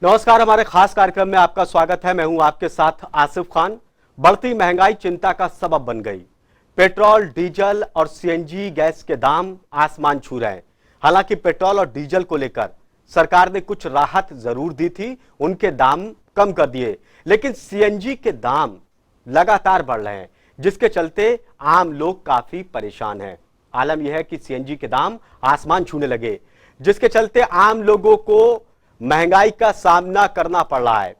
नमस्कार, हमारे खास कार्यक्रम में आपका स्वागत है। मैं हूं आपके साथ आसिफ खान। बढ़ती महंगाई चिंता का सबब बन गई। पेट्रोल, डीजल और सीएनजी गैस के दाम आसमान छू रहे हैं। हालांकि पेट्रोल और डीजल को लेकर सरकार ने कुछ राहत जरूर दी थी, उनके दाम कम कर दिए, लेकिन सीएनजी के दाम लगातार बढ़ रहे हैं, जिसके चलते आम लोग काफी परेशान हैं। आलम यह है कि सीएनजी के दाम आसमान छूने लगे, जिसके चलते आम लोगों को महंगाई का सामना करना पड़ रहा है।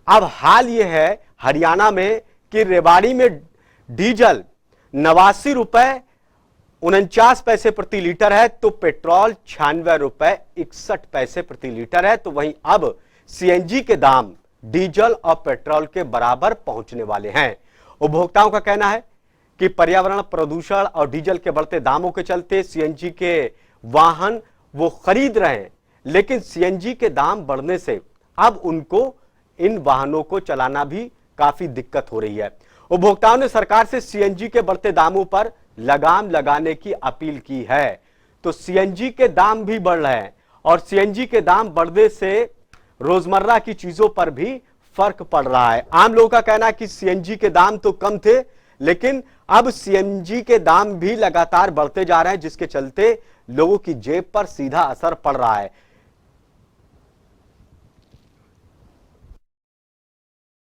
अब हाल यह है हरियाणा में कि रेवाड़ी में डीजल 89 रुपए 49 पैसे प्रति लीटर है, तो पेट्रोल 96 रुपए 61 पैसे प्रति लीटर है। तो वहीं अब सीएनजी के दाम डीजल और पेट्रोल के बराबर पहुंचने वाले हैं। उपभोक्ताओं का कहना है कि पर्यावरण प्रदूषण और डीजल के बढ़ते दामों के चलते सीएनजी के वाहन वो खरीद रहे हैं, लेकिन सीएनजी के दाम बढ़ने से अब उनको इन वाहनों को चलाना भी काफी दिक्कत हो रही है। उपभोक्ताओं ने सरकार से सीएनजी के बढ़ते दामों पर लगाम लगाने की अपील की है। तो सीएनजी के दाम भी बढ़ रहे हैं और सीएनजी के दाम बढ़ने से रोजमर्रा की चीजों पर भी फर्क पड़ रहा है। आम लोगों का कहना है कि सीएनजी के दाम तो कम थे, लेकिन अब सीएनजी के दाम भी लगातार बढ़ते जा रहे हैं, जिसके चलते लोगों की जेब पर सीधा असर पड़ रहा है।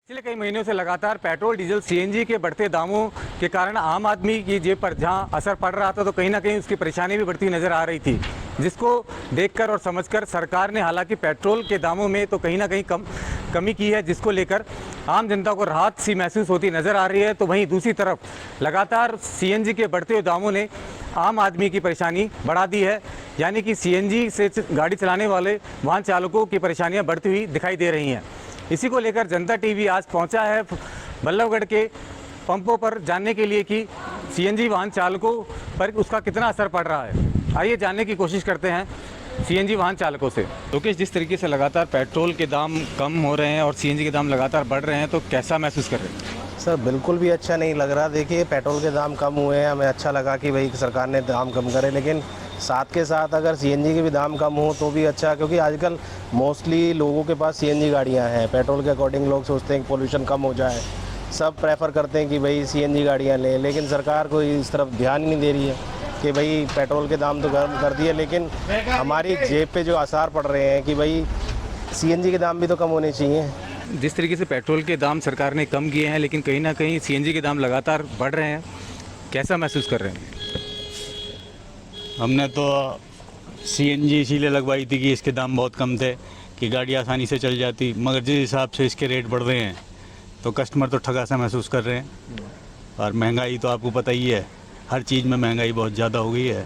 पिछले कई महीनों से लगातार पेट्रोल, डीजल, सीएनजी के बढ़ते दामों के कारण आम आदमी की जेब पर जहां असर पड़ रहा था, तो कहीं ना कहीं उसकी परेशानी भी बढ़ती नजर आ रही थी, जिसको देखकर और समझकर सरकार ने हालांकि पेट्रोल के दामों में तो कहीं ना कहीं कमी की है, जिसको लेकर आम जनता को राहत सी महसूस होती नजर आ रही है। तो वहीं दूसरी तरफ लगातार सीएनजी के बढ़ते हुए दामों ने आम आदमी की परेशानी बढ़ा दी है, यानी कि सीएनजी से गाड़ी चलाने वाले वाहन चालकों की परेशानियाँ बढ़ती हुई दिखाई दे रही हैं। इसी को लेकर जनता टीवी आज पहुंचा है बल्लभगढ़ के पंपों पर जानने के लिए कि सीएनजी वाहन चालकों पर उसका कितना असर पड़ रहा है। आइए जानने की कोशिश करते हैं सीएनजी वाहन चालकों से। लोकेश, जिस तरीके से लगातार पेट्रोल के दाम कम हो रहे हैं और सीएनजी के दाम लगातार बढ़ रहे हैं, तो कैसा महसूस कर रहे हैं? सर बिल्कुल भी अच्छा नहीं लग रहा। देखिए, पेट्रोल के दाम कम हुए हैं, हमें अच्छा लगा कि भाई सरकार ने दाम कम करे, लेकिन साथ के साथ अगर सीएनजी के भी दाम कम हो तो भी अच्छा, क्योंकि आजकल मोस्टली लोगों के पास सीएनजी गाड़ियां हैं। पेट्रोल के अकॉर्डिंग लोग सोचते हैं कि पोल्यूशन कम हो जाए, सब प्रेफर करते हैं कि भाई सीएनजी गाड़ियां लें, लेकिन सरकार कोई इस तरफ ध्यान ही नहीं दे रही है कि भाई पेट्रोल के दाम तो कम कर दिए, लेकिन हमारी जेब पे जो आसार पड़ रहे हैं कि भाई सीएनजी के दाम भी तो कम होने चाहिए। जिस तरीके से पेट्रोल के दाम सरकार ने कम किए हैं, लेकिन कहीं ना कहीं सीएनजी के दाम लगातार बढ़ रहे हैं, कैसा महसूस कर रहे हैं? हमने तो सीएनजी इसीलिए लगवाई थी कि इसके दाम बहुत कम थे कि गाड़ी आसानी से चल जाती, मगर जिस हिसाब से इसके रेट बढ़ रहे हैं तो कस्टमर तो ठगा सा महसूस कर रहे हैं। और महंगाई तो आपको पता ही है, हर चीज़ में महंगाई बहुत ज़्यादा हो गई है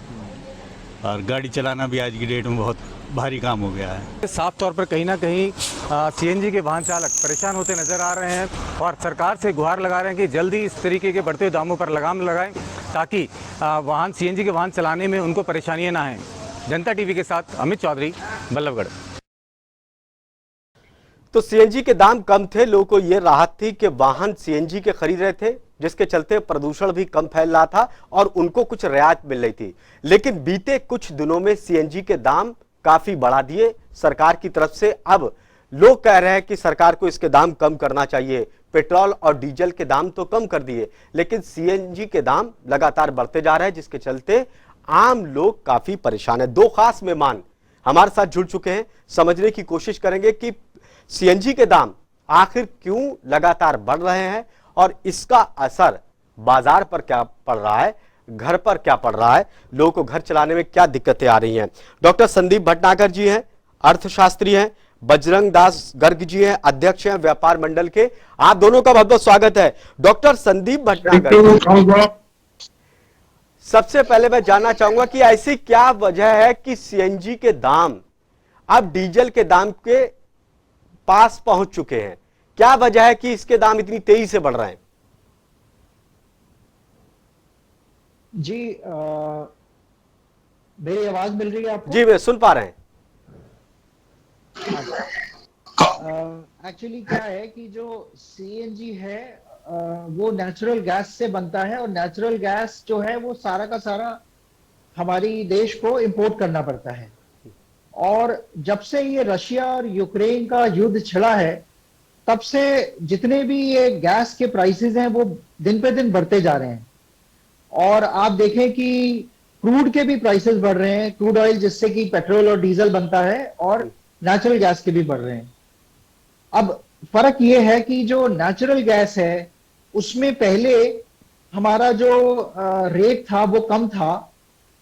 और गाड़ी चलाना भी आज की डेट में बहुत भारी काम हो गया है। साफ तौर पर कहीं ना कहीं सीएनजी के वाहन चालक परेशान होते नजर आ रहे हैं और सरकार से गुहार लगा रहे हैं कि जल्दी इस तरीके के बढ़ते हुए दामों पर लगाम लगाएं, ताकि सीएनजी के वाहन चलाने में उनको परेशानियां ना आएं। जनता टीवी के साथ अमित चौधरी, बल्लभगढ़। तो सीएनजी के दाम कम थे, लोगों को यह राहत थी कि वाहन सीएनजी के खरीद रहे थे, जिसके चलते प्रदूषण भी कम फैल रहा था और उनको कुछ रियायत मिल रही थी। लेकिन बीते कुछ दिनों में सीएनजी के दाम काफी बढ़ा दिए सरकार की तरफ से। अब लोग कह रहे हैं कि सरकार को इसके दाम कम करना चाहिए। पेट्रोल और डीजल के दाम तो कम कर दिए, लेकिन सीएनजी के दाम लगातार बढ़ते जा रहे हैं, जिसके चलते आम लोग काफी परेशान है। दो खास मेहमान हमारे साथ जुड़ चुके हैं, समझने की कोशिश करेंगे कि सीएनजी के दाम आखिर क्यों लगातार बढ़ रहे हैं और इसका असर बाजार पर क्या पड़ रहा है, घर पर क्या पड़ रहा है, लोगों को घर चलाने में क्या दिक्कतें आ रही हैं। डॉक्टर संदीप भटनागर जी हैं, अर्थशास्त्री हैं। बजरंग दास गर्ग जी हैं, अध्यक्ष हैं व्यापार मंडल के। आप दोनों का बहुत बहुत स्वागत है। डॉक्टर संदीप भटनागर, सबसे पहले मैं जानना चाहूंगा कि ऐसी क्या वजह है कि सीएनजी के दाम अब डीजल के दाम के पास पहुंच चुके हैं? क्या वजह है कि इसके दाम इतनी तेजी से बढ़ रहे हैं? जी, मेरी आवाज मिल रही है आपको? जी, वे सुन पा रहे हैं। एक्चुअली क्या है कि जो सीएनजी है वो नेचुरल गैस से बनता है, और नेचुरल गैस जो है वो सारा का सारा हमारी देश को इंपोर्ट करना पड़ता है। और जब से ये रशिया और यूक्रेन का युद्ध छिड़ा है, तब से जितने भी ये गैस के प्राइसेस हैं वो दिन पे दिन बढ़ते जा रहे हैं। और आप देखें कि क्रूड के भी प्राइसेस बढ़ रहे हैं, क्रूड ऑयल जिससे कि पेट्रोल और डीजल बनता है, और नेचुरल गैस के भी बढ़ रहे हैं। अब फर्क ये है कि जो नेचुरल गैस है उसमें पहले हमारा जो रेट था वो कम था,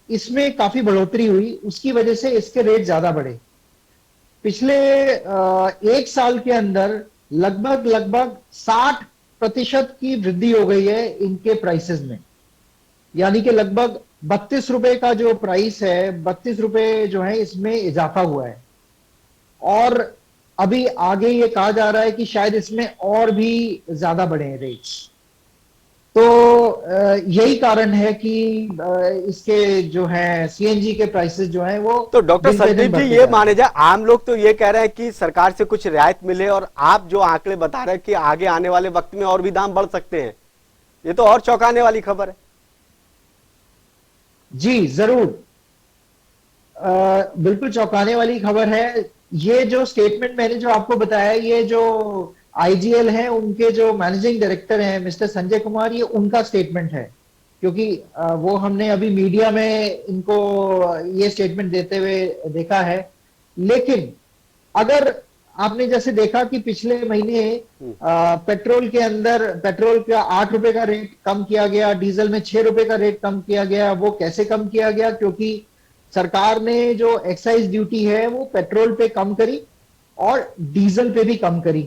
इसमें काफी बढ़ोतरी हुई, उसकी वजह से इसके रेट ज्यादा बढ़े। पिछले एक साल के अंदर लगभग 60% की वृद्धि हो गई है इनके प्राइसेस में, यानी कि लगभग 32 रुपए का जो प्राइस है, 32 रुपए जो है इसमें इजाफा हुआ है। और अभी आगे ये कहा जा रहा है कि शायद इसमें और भी ज्यादा बढ़े रेट्स। तो यही कारण है कि इसके जो है सीएनजी के प्राइसेस जो हैं वो तो डॉक्टर दिन पे दिन संदीप जी, बढ़ते ये जा रहे माने जाए, आम लोग तो ये कह रहे हैं कि सरकार से कुछ रियायत मिले, और आप जो आंकड़े बता रहे हैं कि आगे आने वाले वक्त में और भी दाम बढ़ सकते हैं, ये तो और चौंकाने वाली खबर है। जी जरूर, बिल्कुल चौंकाने वाली खबर है। ये जो स्टेटमेंट मैंने जो आपको बताया, ये जो आईजीएल है उनके जो मैनेजिंग डायरेक्टर हैं मिस्टर संजय कुमार, ये उनका स्टेटमेंट है, क्योंकि वो हमने अभी मीडिया में इनको ये स्टेटमेंट देते हुए देखा है। लेकिन अगर आपने जैसे देखा कि पिछले महीने पेट्रोल के अंदर, पेट्रोल का 8 रुपए का रेट कम किया गया, डीजल में 6 रुपए का रेट कम किया गया। वो कैसे कम किया गया? क्योंकि सरकार ने जो एक्साइज ड्यूटी है वो पेट्रोल पे कम करी और डीजल पे भी कम करी,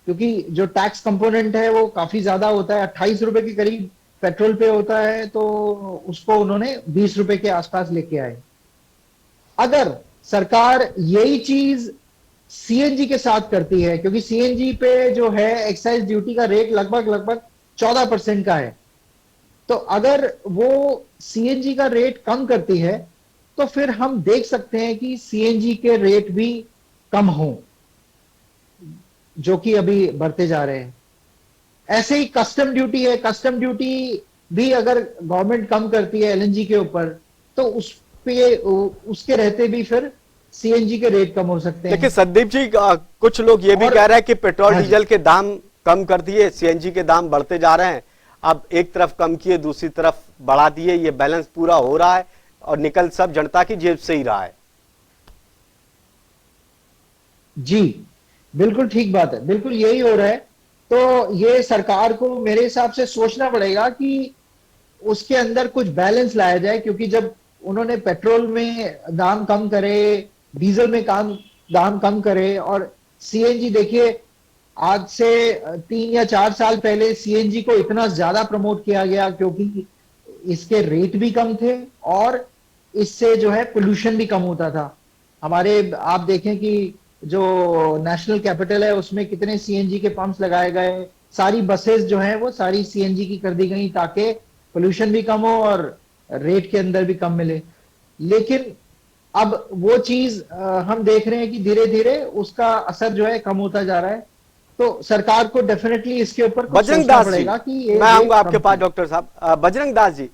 क्योंकि जो टैक्स कंपोनेंट है वो काफी ज्यादा होता है, 28 रुपए के करीब पेट्रोल पे होता है, तो उसको उन्होंने 20 रुपए के आसपास लेके आए। अगर सरकार यही चीज सीएनजी के साथ करती है, क्योंकि सीएनजी पे जो है एक्साइज ड्यूटी का रेट लगभग 14% का है, तो अगर वो सीएनजी का रेट कम करती है तो फिर हम देख सकते हैं कि सीएनजी के रेट भी कम हों, जो कि अभी बढ़ते जा रहे हैं। ऐसे ही कस्टम ड्यूटी है, कस्टम ड्यूटी भी अगर गवर्नमेंट कम करती है एलएनजी के ऊपर, तो उस पे उसके रहते भी फिर सीएनजी के रेट कम हो सकते हैं। देखिए संदीप जी, कुछ लोग ये भी कह रहे हैं कि पेट्रोल हाँ डीजल के दाम कम कर दिए, सीएनजी के दाम बढ़ते जा रहे हैं, अब एक तरफ कम किए दूसरी तरफ बढ़ा दिए, ये बैलेंस पूरा हो रहा है और निकल सब जनता की जेब से ही रहा है। जी बिल्कुल ठीक बात है, बिल्कुल यही हो रहा है। तो ये सरकार को मेरे हिसाब से सोचना पड़ेगा कि उसके अंदर कुछ बैलेंस लाया जाए, क्योंकि जब उन्होंने पेट्रोल में दाम कम करे, डीजल में दाम कम करे, और सीएनजी देखिए आज से 3 या 4 साल पहले सीएनजी को इतना ज्यादा प्रमोट किया गया क्योंकि इसके रेट भी कम थे और इससे जो है पोल्यूशन भी कम होता था। हमारे आप देखें कि जो नेशनल कैपिटल है उसमें कितने सीएनजी के पंप्स लगाए गए, सारी बसेस जो हैं वो सारी सीएनजी की कर दी गई ताकि पोल्यूशन भी कम हो और रेट के अंदर भी कम मिले। लेकिन अब वो चीज हम देख रहे हैं कि धीरे धीरे उसका असर जो है कम होता जा रहा है। तो सरकार को डेफिनेटली इसके ऊपर कुछ बजरंग सोचना दास जी, पड़ेगा कि ये मैं आऊंगा रेट आपके कम पास हो। डॉक्टर साहब। बजरंग दास जी,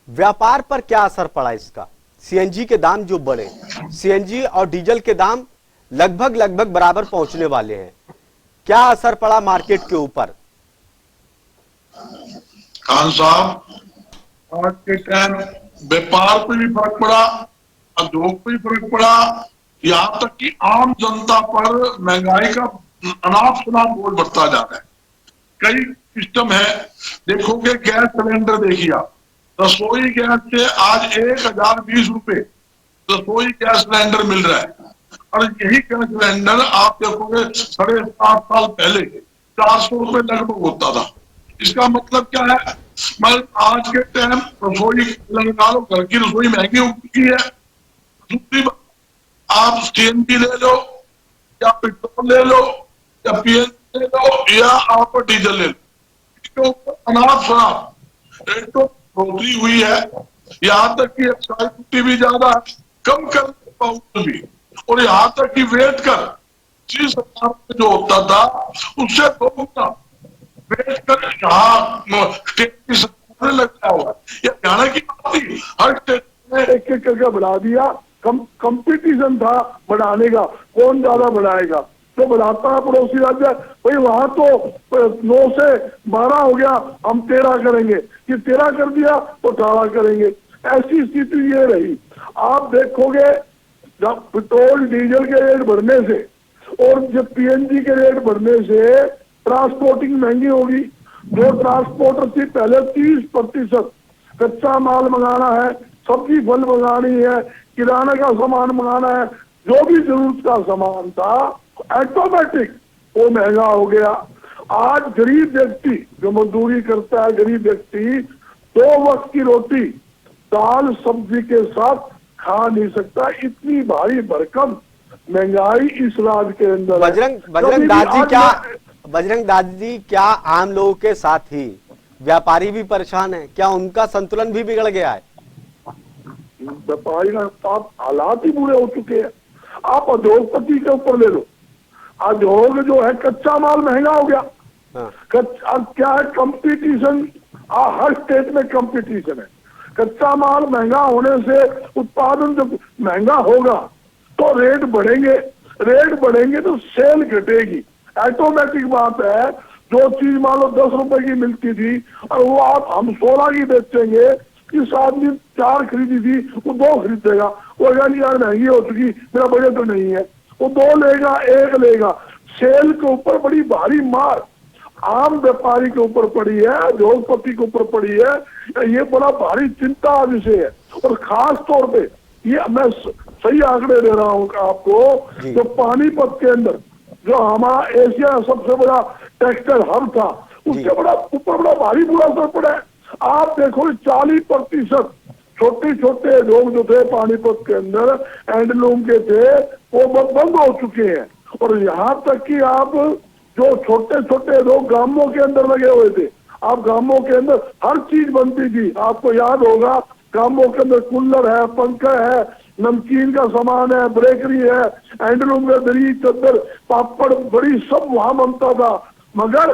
व्यापार पर क्या असर पड़ा इसका? सीएनजी के दाम जो बढ़े, सीएनजी और डीजल के दाम लगभग बराबर पहुंचने वाले हैं, क्या असर पड़ा मार्केट के ऊपर? खान साहब, आज के टाइम व्यापार पे भी फर्क पड़ा, उद्योग पे भी फर्क पड़ा, यहाँ तक कि आम जनता पर महंगाई का अनाप शनाप बोझ बढ़ता जा रहा है। कई सिस्टम है, देखोगे गैस सिलेंडर देखिए आप, रसोई गैस से आज 1020 रुपए रसोई गैस सिलेंडर मिल रहा है, और यही गैस सिलेंडर आप देखोगे 7.5 साल पहले 400 रुपए लगभग होता था। इसका मतलब क्या है? मतलब आज के टाइम रसोई लगा लो, घर की रसोई महंगी हो चुकी है। दूसरी बात, आप सीएनजी ले लो या पेट्रोल ले लो या पीएनजी ले लो या आप डीजल ले लो, इसके ऊपर अनाप शनाप रेट तो बढ़ोतरी हुई है। यहाँ तक कि एक्साइज ड्यूटी भी ज्यादा है, कम करने के बावजूद भी, और यहाँ तक कि वेट कर 30,000 जो होता था उससे 2 गुना वेट कर यहाँ स्टेट की सरकार ने लगाया हुआ है। ये हरियाणा की बात थी, हर स्टेट ने एक करके बढ़ा दिया, कंपटीशन था बढ़ाने का, कौन ज्यादा बढ़ाएगा, तो बढ़ाता है पड़ोसी राज्य, भाई वहां तो 9 से 12 हो गया, हम 13 करेंगे, कि 13 कर दिया तो 18 करेंगे। ऐसी स्थिति ये रही। आप देखोगे जब पेट्रोल डीजल के रेट बढ़ने से और जब पीएनजी के रेट बढ़ने से ट्रांसपोर्टिंग महंगी होगी। जो ट्रांसपोर्टर थी पहले 30% कच्चा माल मंगाना है, सब्जी फल मंगानी है, किराना का सामान मंगाना है, जो भी जरूरत का सामान था ऑटोमेटिक वो महंगा हो गया। आज गरीब व्यक्ति जो मजदूरी करता है, गरीब व्यक्ति 2 वक्त की रोटी दाल सब्जी के साथ खा नहीं सकता। इतनी भारी भरकम महंगाई इस राज्य के अंदर है। बजरंग दास जी, क्या आम लोगों के साथ ही व्यापारी भी परेशान है? क्या उनका संतुलन भी बिगड़ गया है? व्यापारी का साथ हालात ही बुरे हो चुके हैं। आप उद्योगपति के ऊपर ले लो, उद्योग जो है कच्चा माल महंगा हो गया। हाँ। अब क्या है, कंपटीशन हर स्टेट में कंपटीशन है। कच्चा माल महंगा होने से उत्पादन जब महंगा होगा तो रेट बढ़ेंगे तो सेल घटेगी। ऑटोमेटिक बात है। जो चीज मान लो 10 रुपए की मिलती थी और वो हम 16 की बेचेंगे, इस आदमी 4 खरीदी थी वो 2 खरीदेगा, वो नहीं यार महंगी हो चुकी, मेरा बजट तो नहीं है, वो 2 लेगा, 1 लेगा। सेल के ऊपर बड़ी भारी मार आम व्यापारी के ऊपर पड़ी है, उद्योगपति के ऊपर पड़ी है। ये बड़ा भारी चिंता विषय है। और खास तौर पे ये मैं सही आंकड़े दे रहा हूँ आपको, जो पानीपत के अंदर जो हमारा एशिया सबसे बड़ा टेक्सटाइल हब था, उसके ऊपर बड़ा भारी बुरा असर पड़ा है। आप देखो 40% छोटे छोटे लोग जो थे पानीपत के अंदर हैंडलूम के थे वो बंद हो चुके हैं। और यहाँ तक कि आप जो छोटे छोटे लोग गांवों के अंदर लगे हुए थे, आप गांवों के अंदर हर चीज बनती थी। आपको याद होगा गांवों के अंदर कूलर है, पंखा है, नमकीन का सामान है, बेकरी है, हैंडलूम का दरी, चद्दर, पापड़, बड़ी सब वहां बनता था। मगर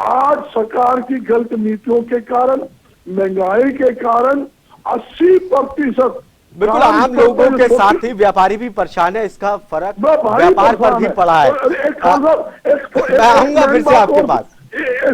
आज सरकार की गलत नीतियों के कारण, महंगाई के कारण 80% बिल्कुल आम लोगों के साथ ही व्यापारी भी परेशान है। इसका फर्क व्यापार पर भी पड़ा है। मैं आऊंगा फिर से आपके पास।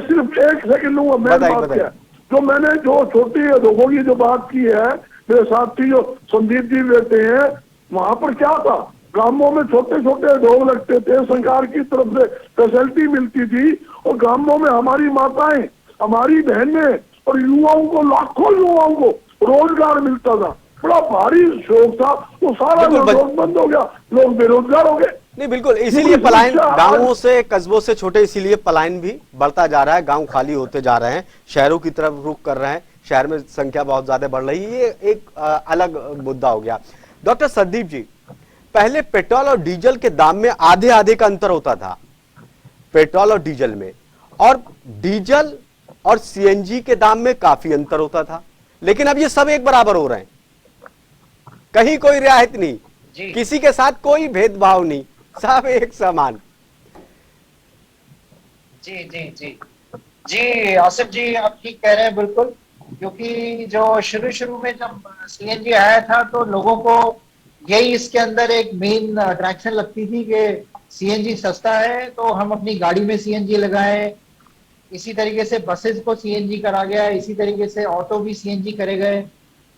सिर्फ 1 सेकंड लूंगा। मैं बात क्या जो मैंने जो छोटी लोगों की जो बात की है, मेरे साथी जो संदीप जी रहते हैं, वहां पर क्या था, गांवों में छोटे छोटे उद्योग लगते थे, सरकार की तरफ से फैसिलिटी मिलती थी और गांवों में हमारी माताएं, हमारी बहनें और युवाओं को, लाखों युवाओं को रोजगार मिलता था। बड़ा भारी शौक था, वो सारा रोजगार बंद हो गया, लोग बेरोजगार हो गए। नहीं बिल्कुल, इसीलिए पलायन गांवों से, कस्बों से छोटे, इसीलिए पलायन भी बढ़ता जा रहा है। गांव खाली होते जा रहे हैं, शहरों की तरफ रुख कर रहे हैं, शहर में संख्या बहुत ज्यादा बढ़ रही है। ये एक अलग मुद्दा हो गया। डॉक्टर संदीप जी, पहले पेट्रोल और डीजल के दाम में आधे आधे का अंतर होता था, पेट्रोल और डीजल में, और डीजल और सीएनजी के दाम में काफी अंतर होता था। लेकिन अब ये सब एक बराबर हो रहे हैं, कहीं कोई रियायत नहीं, किसी के साथ कोई भेदभाव नहीं, सब एक समान। जी जी जी जी आसिफ जी, आप ठीक कह रहे हैं बिल्कुल। क्योंकि जो शुरू में जब सीएनजी आया था तो लोगों को यही इसके अंदर एक मेन अट्रैक्शन लगती थी कि सीएनजी सस्ता है तो हम अपनी गाड़ी में सीएनजी लगाएं। इसी तरीके से बसेस को सीएनजी करा गया, इसी तरीके से ऑटो भी सीएनजी करे गए।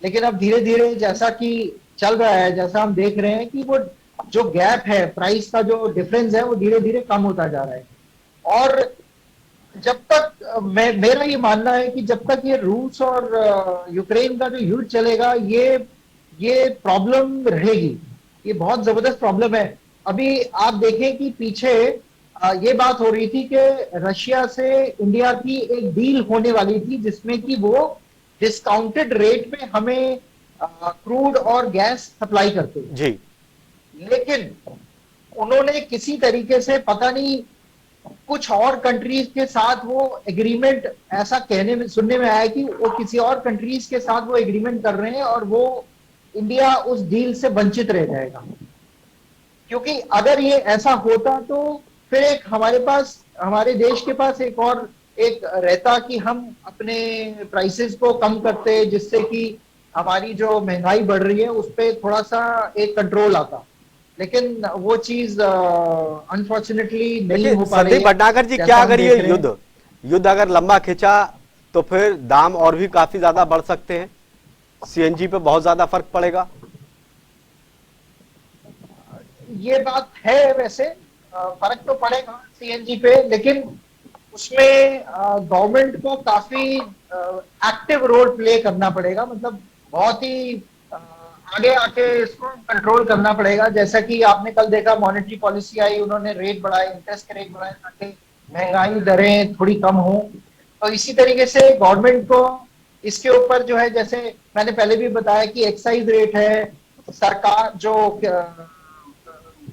लेकिन अब धीरे धीरे जैसा कि चल रहा है, जैसा हम देख रहे हैं कि वो जो गैप है, प्राइस का जो डिफरेंस है, वो धीरे धीरे कम होता जा रहा है। और जब तक मेरा ये मानना है कि जब तक ये रूस और यूक्रेन का जो युद्ध चलेगा, ये प्रॉब्लम रहेगी। ये बहुत जबरदस्त प्रॉब्लम है। अभी आप देखें कि पीछे ये बात हो रही थी कि रशिया से इंडिया की एक डील होने वाली थी जिसमें कि वो डिस्काउंटेड रेट में हमें क्रूड और गैस सप्लाई करते जी। लेकिन उन्होंने किसी तरीके से, पता नहीं, कुछ और कंट्रीज के साथ वो एग्रीमेंट, ऐसा कहने में सुनने में आया कि वो किसी और कंट्रीज के साथ वो एग्रीमेंट कर रहे हैं और वो इंडिया उस डील से वंचित रह जाएगा। क्योंकि अगर ये ऐसा होता तो फिर एक हमारे देश के पास एक और एक रहता कि हम अपने प्राइसेस को कम करते, जिससे कि हमारी जो महंगाई बढ़ रही है उस पर थोड़ा सा एक कंट्रोल आता, लेकिन वो चीज अनफॉर्चुनेटली नहीं देखिए हो पा रही संदीप है। भटनागर जी, जैसा क्या हम अगर देख ये रहे हैं। युद्ध अगर लंबा खिंचा तो फिर दाम और भी काफी ज्यादा बढ़ सकते हैं, सीएनजी पे बहुत ज्यादा फर्क पड़ेगा। ये बात है वैसे, फर्क तो पड़ेगा सीएनजी पे, लेकिन उसमें गवर्नमेंट को काफी एक्टिव रोल प्ले करना पड़ेगा, मतलब बहुत ही आगे आके इसको कंट्रोल करना पड़ेगा। जैसा कि आपने कल देखा, मॉनेटरी पॉलिसी आई, उन्होंने रेट बढ़ाए, इंटरेस्ट के रेट बढ़ाए ताकि महंगाई दरें थोड़ी कम हो। तो इसी तरीके से गवर्नमेंट को इसके ऊपर जो है, जैसे मैंने पहले भी बताया कि एक्साइज रेट है, सरकार जो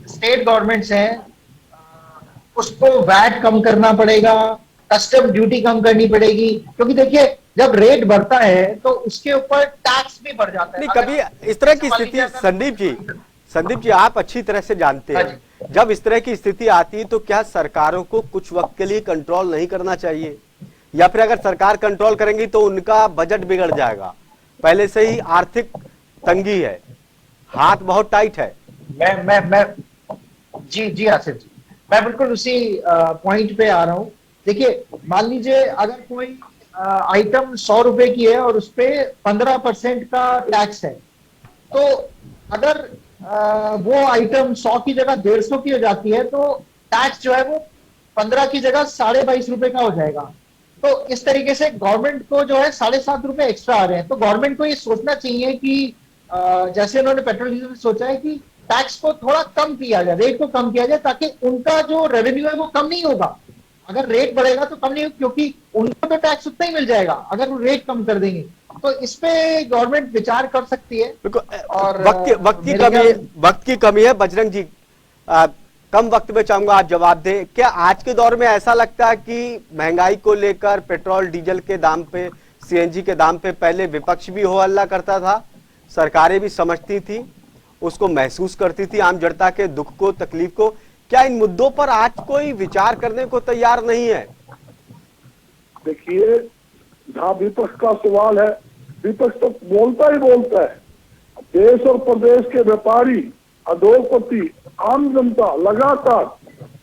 स्टेट गवर्नमेंट्स हैं उसको वैट कम करना पड़ेगा, कस्टम ड्यूटी कम करनी पड़ेगी, क्योंकि देखिए जब रेट बढ़ता है तो उसके ऊपर टैक्स भी बढ़ जाता है। नहीं, कभी इस तरह की स्थिति संदीप जी आप अच्छी तरह से जानते हाँ हैं, जब इस तरह की स्थिति आती है तो क्या सरकारों को कुछ वक्त के लिए कंट्रोल नहीं करना चाहिए, या फिर अगर सरकार कंट्रोल करेंगी तो उनका बजट बिगड़ जाएगा? पहले से ही आर्थिक तंगी है, हाथ बहुत टाइट है। मैं जी आसिफ जी, मैं बिल्कुल उसी पॉइंट पे आ रहा हूँ। देखिए मान लीजिए अगर कोई आइटम 100 रुपए की है और उस पे 15% का टैक्स है, तो अगर वो आइटम 100 की जगह 150 की हो जाती है तो टैक्स जो है वो 15 की जगह 22.5 रुपए का हो जाएगा। तो इस तरीके से गवर्नमेंट को जो है 7.5 रुपए एक्स्ट्रा आ रहे हैं। तो गवर्नमेंट को ये सोचना चाहिए कि जैसे उन्होंने पेट्रोल डीजल में सोचा है कि टैक्स को थोड़ा कम किया जाए, रेट को कम किया जाए, ताकि उनका जो रेवेन्यू है वो कम नहीं होगा। अगर रेट बढ़ेगा तो कम नहीं होगा, क्योंकि उनको तो टैक्स उतना ही मिल जाएगा अगर वो रेट कम कर देंगे। तो इस पे गवर्नमेंट विचार कर सकती है। और वक्त की कमी है। बजरंग जी, कम वक्त में चाहूंगा आप जवाब दें, क्या आज के दौर में ऐसा लगता है कि महंगाई को लेकर पेट्रोल डीजल के दाम पे, सीएनजी के दाम पे पहले विपक्ष भी हो हल्ला करता था, सरकारें भी समझती थी, उसको महसूस करती थी आम जनता के दुख को, तकलीफ को, क्या इन मुद्दों पर आज कोई विचार करने को तैयार नहीं है? देखिए, जहाँ विपक्ष का सवाल है, विपक्ष तो बोलता ही बोलता है। देश और प्रदेश के व्यापारी, उद्योगपति, आम जनता लगातार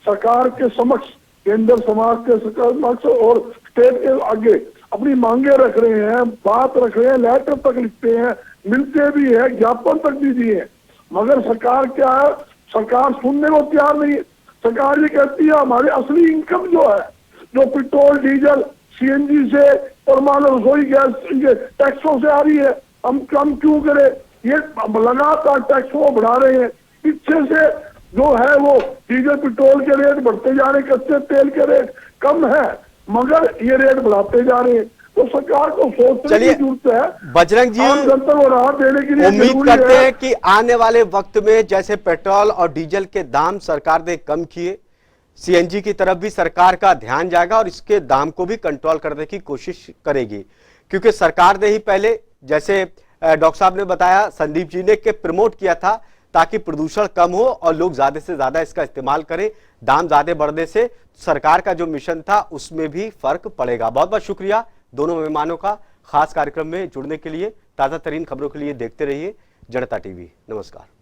सरकार के समक्ष, केंद्र समाज के समक्ष और स्टेट के आगे अपनी मांगे रख रहे हैं, बात रख रहे हैं, लेटर तक लिखते हैं, मिलते भी है, ज्ञापन तक भी दिए हैं, मगर सरकार क्या है, सरकार सुनने को तैयार नहीं है। सरकार ये कहती है हमारी असली इनकम जो है, जो पेट्रोल डीजल सीएनजी से और मानो रसोई गैस टैक्सों से आ रही है, हम कम क्यों करें? ये लगातार टैक्स को बढ़ा रहे हैं। पीछे से जो है वो डीजल पेट्रोल के रेट बढ़ते जा रहे हैं, कच्चे तेल के रेट कम है मगर ये रेट बढ़ाते जा रहे हैं। तो सरकार को सोचने की जरूरत है। बजरंग जी, आम जनता को राहत देने के लिए उम्मीद करते हैं कि आने वाले वक्त में जैसे पेट्रोल और डीजल के दाम सरकार ने कम किए, सीएनजी की तरफ भी सरकार का ध्यान जाएगा और इसके दाम को भी कंट्रोल करने की कोशिश करेगी, क्योंकि सरकार ने ही पहले, जैसे डॉक्टर साहब ने बताया, संदीप जी ने, के प्रमोट किया था ताकि प्रदूषण कम हो और लोग ज्यादा से ज्यादा इसका इस्तेमाल करें। दाम ज्यादा बढ़ने से सरकार का जो मिशन था उसमें भी फर्क पड़ेगा। बहुत बहुत शुक्रिया दोनों मेहमानों का खास कार्यक्रम में जुड़ने के लिए। ताजा तरीन खबरों के लिए देखते रहिए जनता टीवी। नमस्कार।